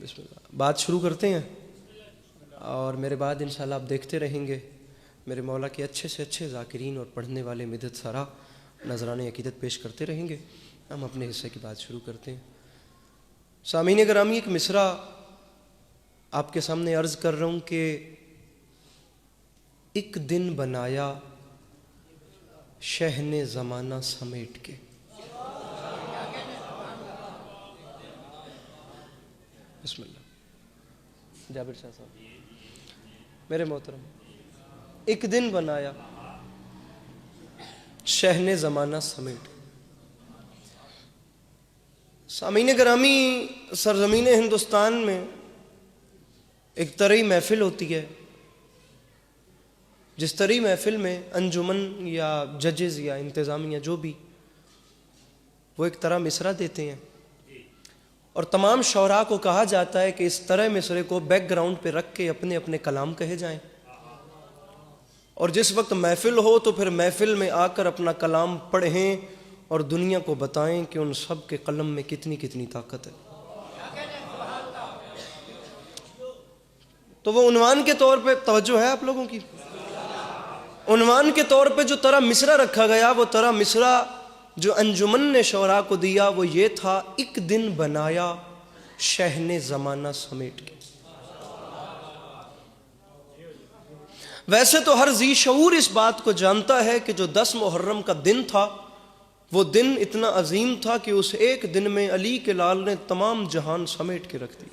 बिस्मिल्लाह। बात शुरू करते हैं और मेरे बाद इंशाल्लाह आप देखते रहेंगे मेरे मौला के अच्छे से अच्छे ज़ाकिरीन और पढ़ने वाले मिदत सारा नजराने अकीदत पेश करते रहेंगे। हम अपने हिस्से की बात शुरू करते हैं। सामीन ग्रामी, एक मिसरा आपके सामने अर्ज़ कर रहा हूँ कि एक दिन बनाया शहने ज़माना समेट के। बिस्मिल्लाह। जाबिर शाह साहब, मेरे मोहतरम, एक दिन बनाया शहने ज़माना समेट। सामीन ग्रामी, सरज़मीन हिंदुस्तान में एक तरह महफिल होती है, जिस तरह महफिल में अंजुमन या जजेस या इंतज़ामिया जो भी, वो एक तरह मिसरा देते हैं और तमाम शौरा को कहा जाता है कि इस तरह मिसरे को बैकग्राउंड पे रख के अपने अपने कलाम कहे जाएं, और जिस वक्त महफिल हो तो फिर महफिल में आकर अपना कलाम पढ़ें और दुनिया को बताएं कि उन सब के कलम में कितनी कितनी ताकत है। तो वो उन्वान के तौर पे तवज्जो है आप लोगों की? उन्वान के तौर पे जो तरह मिसरा रखा गया, वो तरह मिसरा जो अंजुमन ने शौरा को दिया वो ये था, एक दिन बनाया शहने ज़माना समेट के। वैसे तो हर जी शऊर इस बात को जानता है कि जो 10 मुहर्रम का दिन था, वो दिन इतना अजीम था कि उस एक दिन में अली के लाल ने तमाम जहान समेट के रख दी।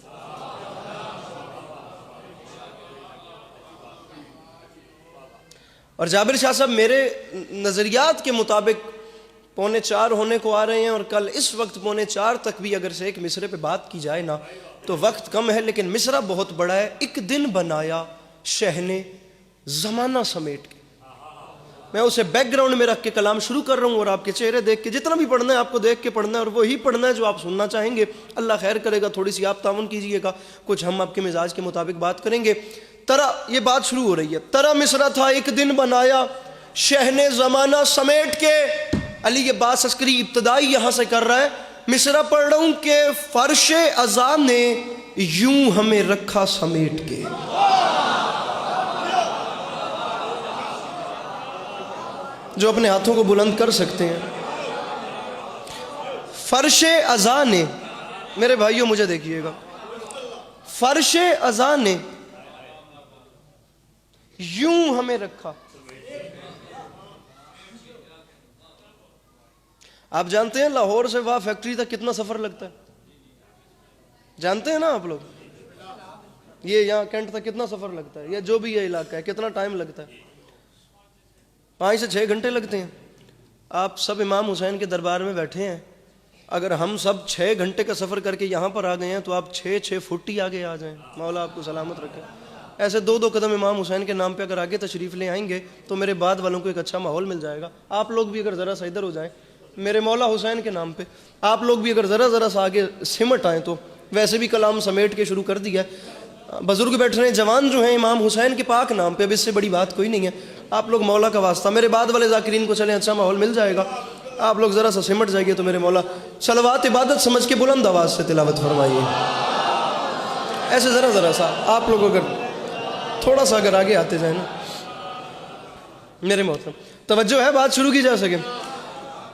और जाबिर शाह साहब, मेरे नज़रियात के मुताबिक 3:45 होने को आ रहे हैं और कल इस वक्त 3:45 तक भी अगर से एक मिसरे पे बात की जाए ना तो वक्त कम है, लेकिन मिसरा बहुत बड़ा है। एक दिन बनाया शहने ज़माना समेट के। मैं उसे बैकग्राउंड में रख के कलाम शुरू कर रहा हूँ और आपके चेहरे देख के, जितना भी पढ़ना है आपको देख के पढ़ना है और वही पढ़ना है जो आप सुनना चाहेंगे। अल्लाह खैर करेगा, थोड़ी सी आप तावन कीजिएगा, कुछ हम आपके मिजाज के मुताबिक बात करेंगे। तरह ये बात शुरू हो रही है। तरह मिसरा था, एक दिन बनाया शहने ज़माना समेट के। अली ये बात अस्करी इब्तदाई यहाँ से कर रहा है। मिसरा पढ़ रहा हूँ कि फर्शे अज़ा ने यूं हमें रखा समेट के। जो अपने हाथों को बुलंद कर सकते हैं। फर्शे अज़ा ने, मेरे भाइयों मुझे देखिएगा, फर्शे अज़ा ने यूं हमें रखा। आप जानते हैं लाहौर से वहां फैक्ट्री तक कितना सफर लगता है? जानते हैं ना आप लोग? ये यहाँ कैंट तक कितना सफर लगता है, या जो भी ये इलाका है कितना टाइम लगता है? 5 से 6 घंटे लगते हैं। आप सब इमाम हुसैन के दरबार में बैठे हैं, अगर हम सब 6 घंटे का सफर करके यहाँ पर आ गए हैं तो आप 6 फुट ही आगे आ जाएं। मौला आपको सलामत रखे। ऐसे 2-2 कदम इमाम हुसैन के नाम पे अगर आगे तशरीफ़ ले आएंगे तो मेरे बाद वालों को एक अच्छा माहौल मिल जाएगा। आप लोग भी अगर ज़रा सा इधर हो जाएं मेरे मौला हुसैन के नाम पे, आप लोग भी अगर ज़रा सा आगे सिमट आएँ तो वैसे भी कलाम समेट के शुरू कर दिया है। बुजुर्ग बैठ रहे हैं, जवान जो हैं इमाम हुसैन के पाक नाम पे, अब इससे बड़ी बात कोई नहीं है। आप लोग मौला का वास्ता, मेरे बाद वाले ज़ाकिरीन को चलें अच्छा माहौल मिल जाएगा। आप लोग ज़रा सा सिमट जाइए तो मेरे मौला सलवात इबादत समझ के बुलंद आवाज़ से तिलावत फरमाइए। ऐसे ज़रा सा आप लोग अगर थोड़ा सा अगर आगे आते जाए ना मेरे मोहतरम, तवज्जो है, बात शुरू की जा सके।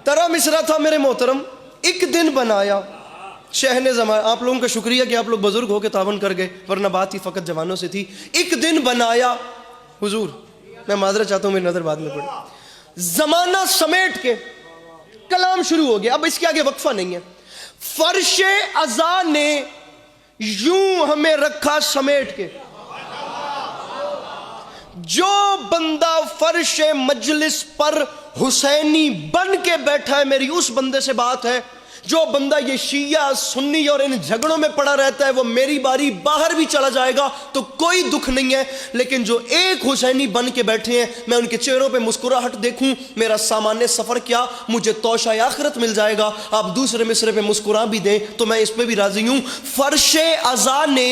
तरह मिसरा था मेरे मोहतरम, एक दिन बनाया शहने ज़माना। आप लोगों का शुक्रिया कि आप लोग बुजुर्ग होकर तावन कर गए, वरना बात ही फ़कत जवानों से थी। एक दिन बनाया हुजूर, मैं माजरा चाहता हूँ, मेरी नज़र बाद में पड़ी। ज़माना समेट के कलाम शुरू हो गया। अब इसके आगे वक्फा नहीं है। फर्शे अज़ा ने यूं हमें रखा समेट के। जो बंदा फर्शे मजलिस पर हुसैनी बन के बैठा है, मेरी उस बंदे से बात है। जो बंदा ये शिया सुन्नी और इन झगड़ों में पड़ा रहता है, वो मेरी बारी बाहर भी चला जाएगा तो कोई दुख नहीं है, लेकिन जो एक हुसैनी बन के बैठे हैं, मैं उनके चेहरों पे मुस्कुराहट देखूं, मेरा सामान्य सफर क्या, मुझे तौशा आखिरत मिल जाएगा। आप दूसरे मिसरे पे मुस्कुरा भी दें तो मैं इस पे भी राजी हूं। फर्शे अज़ा ने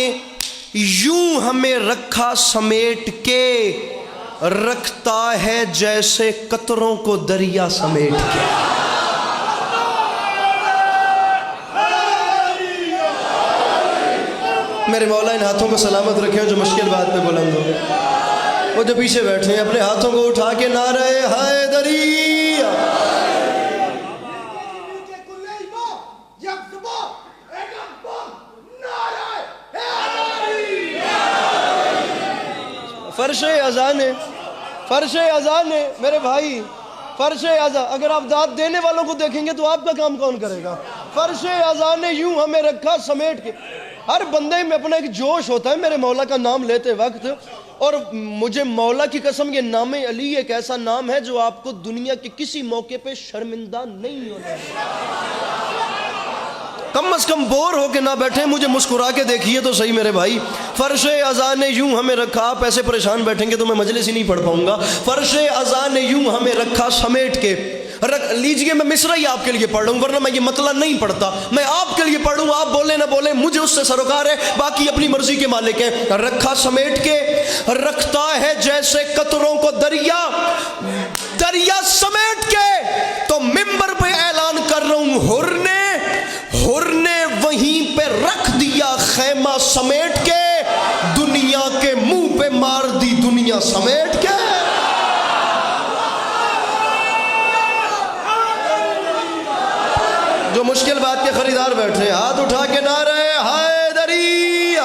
यूं हमें रखा समेट के, रखता है जैसे कतरों को दरिया समेट के। मेरे मौला इन हाथों को सलामत रखे जो मुश्किल बात पे बुलंद हो। वो जो पीछे बैठे हैं अपने हाथों को उठा के नारे हैदरी। फर्श अज़ान है मेरे भाई, फर्श अज़ान। अगर आप दाद देने वालों को देखेंगे तो आपका काम कौन करेगा? फर्श अज़ान ने यूं हमें रखा समेट के। हर बंदे में अपना एक जोश होता है मेरे मौला का नाम लेते वक्त, और मुझे मौला की कसम ये नाम अली एक ऐसा नाम है जो आपको दुनिया के किसी मौके पे शर्मिंदा नहीं होना है। कम से कम बोर होके ना बैठे, मुझे मुस्कुरा के देखिए तो सही मेरे भाई। फर्श अज़ान ने यूं हमें रखा, आप ऐसे परेशान बैठेंगे तो मैं मजलिस ही नहीं पढ़ पाऊंगा। फर्श अज़ान ने यूं हमें रखा समेट के। रख लीजिए, मैं मिसरा ही आपके लिए पढ़ लूँ, वरना मैं ये मतलब नहीं पढ़ता। मैं आपके लिए पढ़ूँ, आप बोले ना बोले मुझे उससे सरोकार है, बाकी अपनी मर्जी के मालिक है। रखा समेट के, रखता है जैसे कतरों को दरिया, दरिया समेट के। तो मिंबर पे ऐलान कर रहा हूँ, हुर ने वहीं पे रख दिया खैमा समेट के, दुनिया के मुंह पे मार दी दुनिया समेट के। जो मुश्किल बात के खरीदार बैठे हाथ उठा के नारे हैदरी।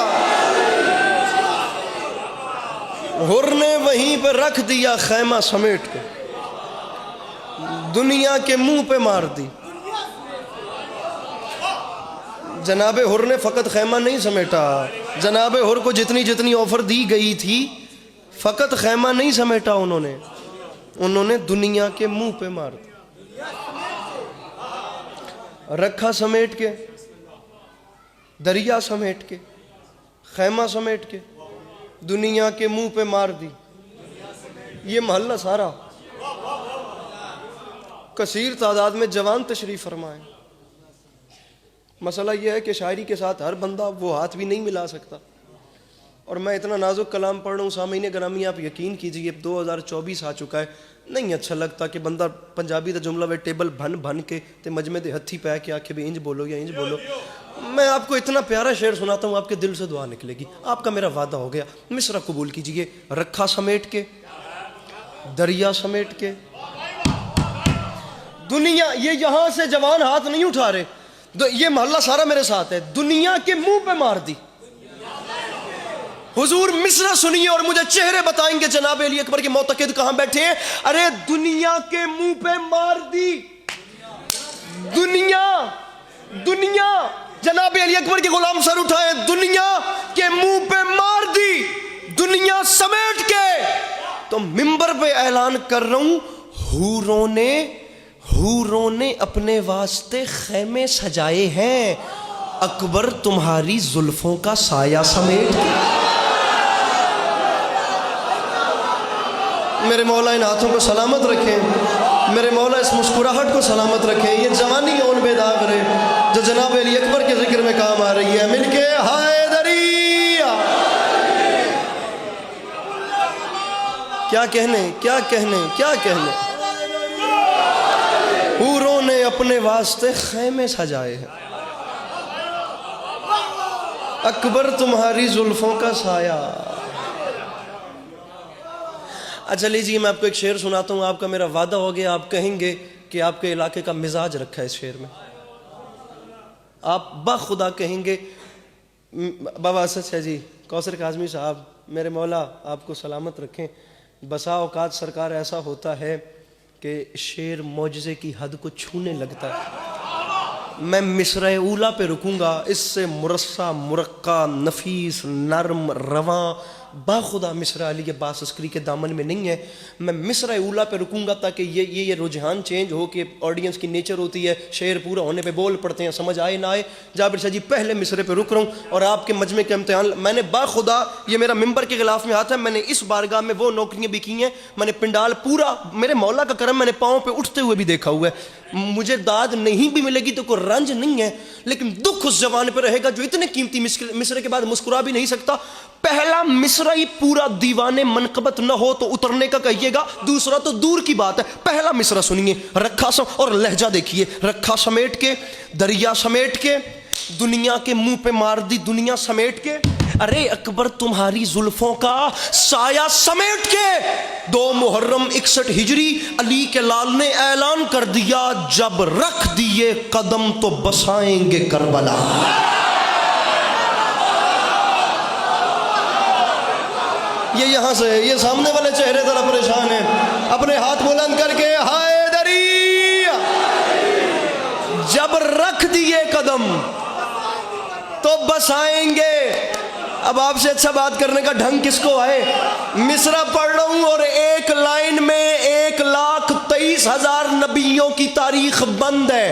हुर ने वहीं पे रख दिया खैमा समेट के, दुनिया के मुंह पे मार दी। जनाबे हुर ने फ़कत खैमा नहीं समेटा, जनाबे हुर को जितनी जितनी ऑफ़र दी गई थी फ़कत खैमा नहीं समेटा उन्होंने दुनिया के मुंह पे मार दिया। रखा समेट के, दरिया समेट के, खैमा समेट के, दुनिया के मुंह पे मार दी। ये महल्ला सारा कसीर तादाद में जवान तशरीफ़ फरमाए। मसला यह है कि शायरी के साथ हर बंदा वो हाथ भी नहीं मिला सकता, और मैं इतना नाजुक कलाम पढ़ रहा हूँ। सामीन ग्रामी, आप यकीन कीजिए 2024 आ चुका है, नहीं अच्छा लगता कि बंदा पंजाबी का जुमला वे टेबल भन भन के ते मजमे दे हथी पै के आखे भी इंज बोलो या इंज बोलो। मैं आपको इतना प्यारा शेर सुनाता हूँ, आपके दिल से दुआ निकलेगी। आपका मेरा वादा हो गया, मिसरा कबूल कीजिए। रखा समेट के, दरिया समेट के, दुनिया, ये यहाँ से जवान हाथ नहीं उठा रहे, ये मोहल्ला सारा मेरे साथ है, दुनिया के मुंह पे मार दी। हुजूर मिसरा सुनिए और मुझे चेहरे बताएंगे जनाब अली अकबर के मोतकिद कहां बैठे हैं। अरे दुनिया के मुंह पे मार दी, दुनिया जनाब अली अकबर के गुलाम सर उठाए, दुनिया के मुंह पे मार दी, दुनिया समेट के। तो मिंबर पे ऐलान कर रहा हूं, हूरों ने अपने वास्ते खैमे सजाए हैं, अकबर तुम्हारी जुल्फों का साया समेट के। मेरे मौला इन हाथों को सलामत रखें, मेरे मौला इस मुस्कुराहट को सलामत रखें। ये जवानी उन बेदाग रहे जो जनाब अली अकबर के जिक्र में काम आ रही है। मिलके हैदरिया, क्या कहने। हूरों ने अपने वास्ते खैमे सजाए हैं, अकबर तुम्हारी जुल्फों का साया। अच्छा लीजिए, मैं आपको एक शेर सुनाता हूँ, आपका मेरा वादा हो गया, आप कहेंगे कि आपके इलाके का मिजाज रखा है इस शेर में। आप बाखुदा कहेंगे, बाबा असद शाह जी, कौसर काज़मी साहब, मेरे मौला आपको सलामत रखें। बसा औकात सरकार ऐसा होता है कि शेर मौजज़े की हद को छूने लगता है। मैं मिसरा ऊला पे रुकूंगा, इससे मुरस्सा, मुरक्का, नफीस, नरम, रवां बाखुदा मिसरा अली अब्बास अस्करी के दामन में नहीं है। मैं मिसरा ऊला पे रुकूंगा ताकि ये रुझान चेंज हो कि ऑडियंस की नेचर होती है, शेर पूरा होने पे बोल पड़ते हैं, समझ आए ना आए। जाबिर शाह जी, पहले मिसरे पे रुक रहा हूँ और आपके मजमे के इम्तिहान, मैंने बाखुदा, ये मेरा मिंबर के खिलाफ में हाथ है, मैंने इस बारगाह में वो नौकरियाँ भी की हैं, मैंने पिंडाल पूरा, मेरे मौला का करम, मैंने पाँव पे उठते हुए भी देखा हुआ है। मुझे दाद नहीं भी मिलेगी तो कोई रंज नहीं है, लेकिन दुख उस जवान पे रहेगा जो इतने कीमती मिसरे के बाद मुस्कुरा भी नहीं सकता। पहला मिसरा ही पूरा दीवाने मनकबत न हो तो उतरने का कहिएगा, दूसरा तो दूर की बात है। पहला मिसरा सुनिए, रखा और लहजा देखिए। रखा समेट के, दरिया समेट के, दुनिया के मुंह पे मार दी दुनिया समेट के। अरे अकबर तुम्हारी जुल्फों का साया समेट के। 2 मुहर्रम 61 हिजरी अली के लाल ने ऐलान कर दिया, जब रख दिए कदम तो बसाएंगे करबला। ये यहां से, ये सामने वाले चेहरे जरा परेशान है, अपने हाथ बुलंद करके हैदरी। जब रख दिए कदम तो बसाएंगे। अब आपसे अच्छा बात करने का ढंग किसको आए? मिसरा पढ़ रहा हूं और एक लाइन में 1,23,000 नबियों की तारीख बंद है।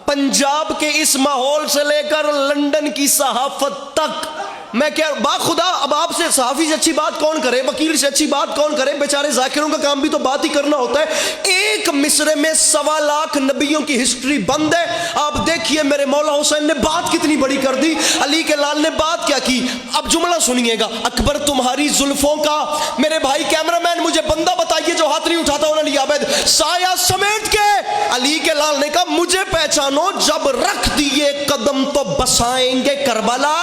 पंजाब के इस माहौल से लेकर लंदन की सहाफत तक मैं क्या बाखुदा, अब आपसे सहाफी से अच्छी बात कौन करे, वकील से अच्छी बात कौन करे, बेचारे जाकिरों का काम भी तो बात ही करना होता है। एक मिसरे में 1.25 लाख नबियों की हिस्ट्री बंद है। आप देखिए मेरे मौला हुसैन ने बात कितनी बड़ी कर दी, अली के लाल ने बात क्या की। अब जुमला सुनिएगा, अकबर तुम्हारी जुल्फों का, मेरे भाई कैमरामैन मुझे बंदा बताइए जो हाथ नहीं उठाता उन्हें लिया अवैध, साया समेट के अली के लाल ने कहा मुझे पहचानो, जब रख दिए कदम तो बसाएंगे करबला।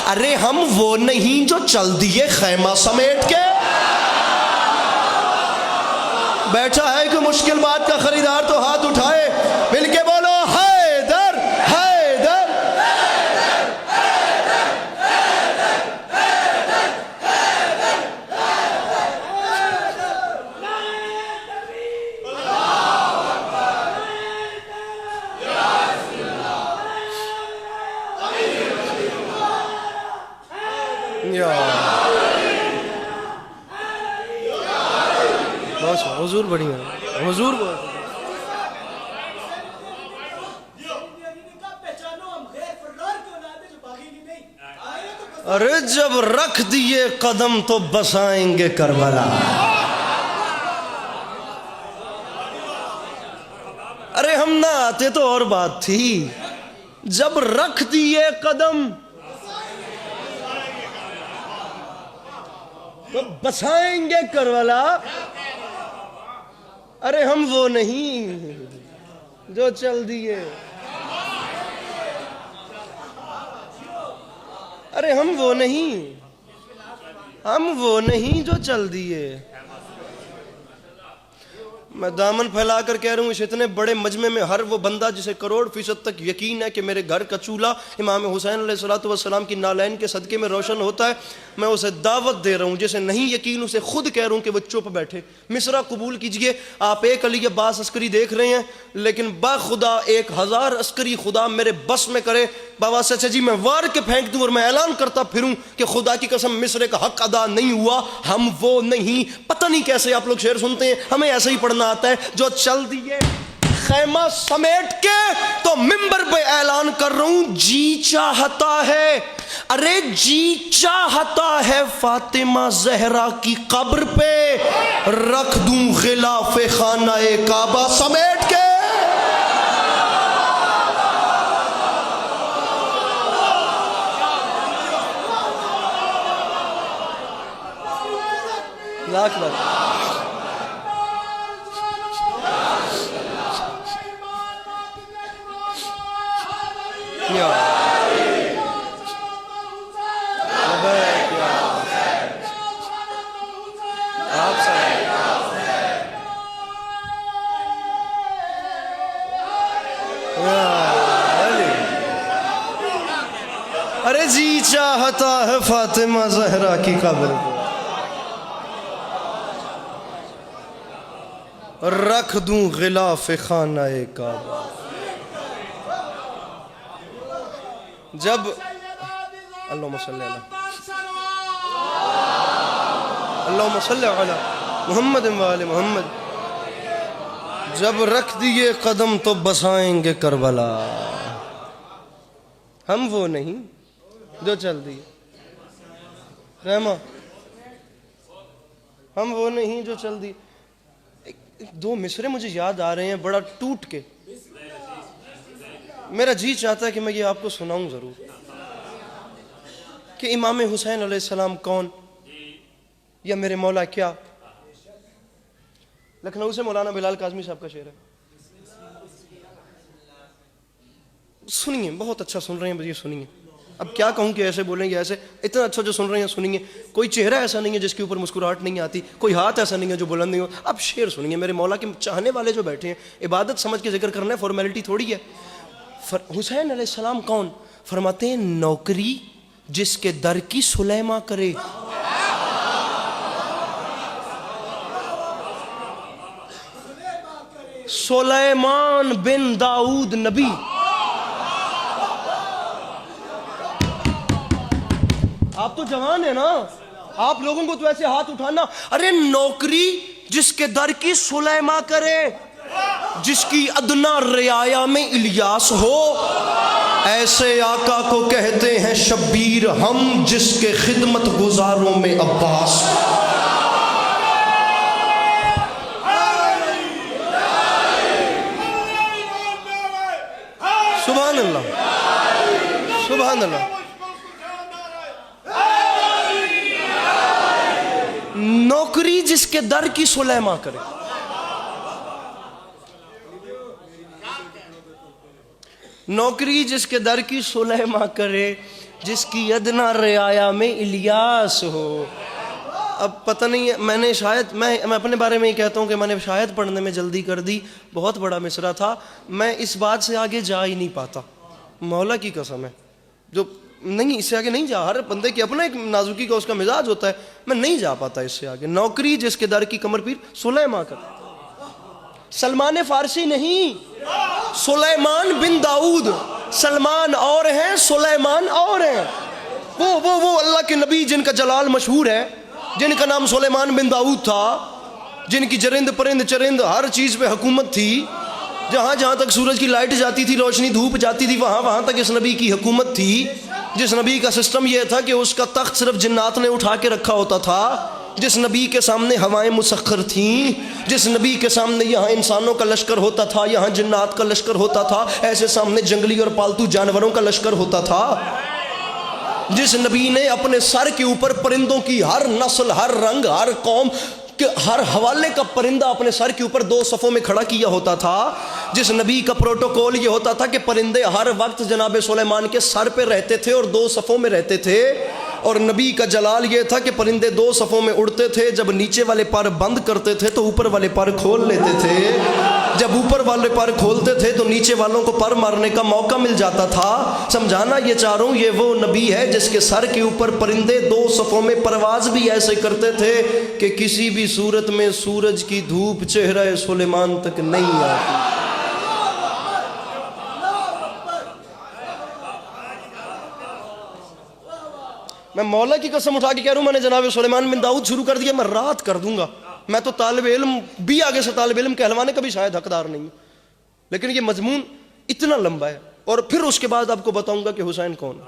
अरे हम वो नहीं जो चल दिए खैमा समेट के। बैठा है कोई मुश्किल बात का खरीदार तो हाथ उठाए, मिलके बोलो हैदर हैदर। हुजूर बढ़िया, हुजूर अरे जब रख दिए कदम तो बसाएंगे करबला। अरे हम ना आते तो और बात थी, जब रख दिए कदम तो बसाएंगे करबला। अरे हम वो नहीं जो चल दिए, अरे हम वो नहीं जो चल दिए। मैं दामन फैला कर कह रहा हूँ, इस इतने बड़े मजमे में हर वो बंदा जिसे करोड़ फीसद तक यकीन है कि मेरे घर का चूल्हा इमाम हुसैन अलैहिस्सलातु वस्सलाम की नालैन के सदके में रोशन होता है, मैं उसे दावत दे रहा हूँ। जिसे नहीं यकीन उसे खुद कह रहा हूँ कि वो चुप बैठे। मिसरा कबूल कीजिए, आप एक अली अब्बास अस्करी देख रहे हैं, लेकिन बाखुदा 1000 अस्करी खुदा मेरे बस में करे, बाबा सचा जी मैं वार के फेंक दूं और मैं ऐलान करता फिरूं कि खुदा की कसम मिसरे का हक अदा नहीं हुआ। हम वो नहीं, पता नहीं कैसे आप लोग शेर सुनते हैं, हमें ऐसे ही पढ़ना आता है, जो चल दिए खैमा समेट के। तो मिंबर पे ऐलान कर रहा हूं, जी चाहता है, अरे जी चाहता है फातिमा जहरा की कब्र पे रख दूं खिलाफे खानाए काबा समेट के। लाख लाख अरे जी चाहता है फातिमा जहरा की कब्र पर रख दूं गिलाफ खानाए काबा। जब अल्लाहुम्मा सल्ली अला मुहम्मद व आले मुहम्मद, जब रख दिए कदम तो बसाएंगे करबला। हम वो नहीं जो चल दिए रहमा, हम वो नहीं जो चल दिए। 2 मिसरे मुझे याद आ रहे हैं बड़ा टूट के, मेरा जी चाहता है कि मैं ये आपको सुनाऊं जरूर कि इमाम हुसैन अलैहिस्सलाम कौन या मेरे मौला क्या। लखनऊ से मौलाना बिलाल काज़मी साहब का शेर है, सुनिए, बहुत अच्छा सुन रहे हैं, बस ये सुनिए। अब क्या कहूँ कि ऐसे बोलेंगे, ऐसे इतना अच्छा जो सुन रहे हैं सुनिए। कोई चेहरा ऐसा नहीं है जिसके ऊपर मुस्कुराहट नहीं आती, कोई हाथ ऐसा नहीं है जो बुलंद नहीं हो। अब शेर सुनिए, मेरे मौला के चाहने वाले जो बैठे हैं, इबादत समझ के जिक्र करना है, फॉर्मेलिटी थोड़ी है। हुसैन अलैहिस्सलाम कौन? फरमाते हैं नौकरी जिसके दर की सुलेमा करे। सुलेमान बिन दाऊद नबी। आप तो जवान है ना, आप लोगों को तो ऐसे हाथ उठाना। अरे नौकरी जिसके दर की सुलेमा करे, जिसकी अदना रियाया में इलियास हो, ऐसे आका को कहते हैं शब्बीर हम, जिसके खिदमत गुजारों में अब्बास। सुभान अल्लाह, सुभान अल्लाह। नौकरी जिसके दर की सुलेमा करे। नौकरी जिसके दर की सुलेमा करे, जिसकी अदना रियाया में इलियास हो। अब पता नहीं है, मैंने शायद मैं अपने बारे में ही कहता हूँ कि मैंने शायद पढ़ने में जल्दी कर दी। बहुत बड़ा मिसरा था, मैं इस बात से आगे जा ही नहीं पाता, मौला की कसम है। जो नहीं, इससे आगे नहीं जा। हर बंदे की अपना एक नाजुकी का उसका मिजाज होता है, मैं नहीं जा पाता इससे आगे। नौकरी जिसके दर की कमर पीर सुलेमा कर। सलमान फारसी नहीं, सुलेमान बिन दाऊद। सलमान और हैं, सुलेमान और हैं। वो अल्लाह के नबी जिनका जलाल मशहूर है, जिनका नाम सुलेमान बिन दाऊद था, जिनकी जरिंद परिंद चरिंद हर चीज पे हुकूमत थी। जहां जहां तक सूरज की लाइट जाती थी, रोशनी धूप जाती थी, वहां वहां तक इस नबी की हुकूमत थी। जिस नबी का सिस्टम यह था कि उसका तख्त सिर्फ जिन्नात ने उठा के रखा होता था। जिस नबी के सामने हवाएं मुसख्खर थीं, जिस नबी के सामने यहाँ इंसानों का लश्कर होता था, यहाँ जिन्नात का लश्कर होता था, ऐसे सामने जंगली और पालतू जानवरों का लश्कर होता था। जिस नबी ने अपने सर के ऊपर परिंदों की हर नस्ल, हर रंग, हर कौम के हर हवाले का परिंदा अपने सर के ऊपर 2 सफ़ों में खड़ा किया होता था। जिस नबी का प्रोटोकॉल ये होता था कि परिंदे हर वक्त जनाब सुलेमान के सर पे रहते थे और 2 सफ़ों में रहते थे। और नबी का जलाल ये था कि परिंदे 2 सफ़ों में उड़ते थे। जब नीचे वाले पर बंद करते थे तो ऊपर वाले पर खोल लेते थे। जब ऊपर वाले पर खोलते थे तो नीचे वालों को पर मारने का मौका मिल जाता था। समझाना ये चाह रहा हूँ, ये वो नबी है जिसके सर के ऊपर परिंदे 2 सफ़ों में परवाज भी ऐसे करते थे कि किसी भी सूरत में सूरज की धूप चेहरा सुलेमान तक नहीं आती। मैं मौला की कसम उठा के कह रहा हूँ, मैंने जनाब सुलेमान बिन दाऊद शुरू कर दिया, मैं रात कर दूंगा। मैं तो तालिब इल्म भी आगे से तालिब इल्म कहलवाने का भी शायद हकदार नहीं हूँ, लेकिन ये मजमून इतना लंबा है। और फिर उसके बाद आपको बताऊंगा कि हुसैन कौन है।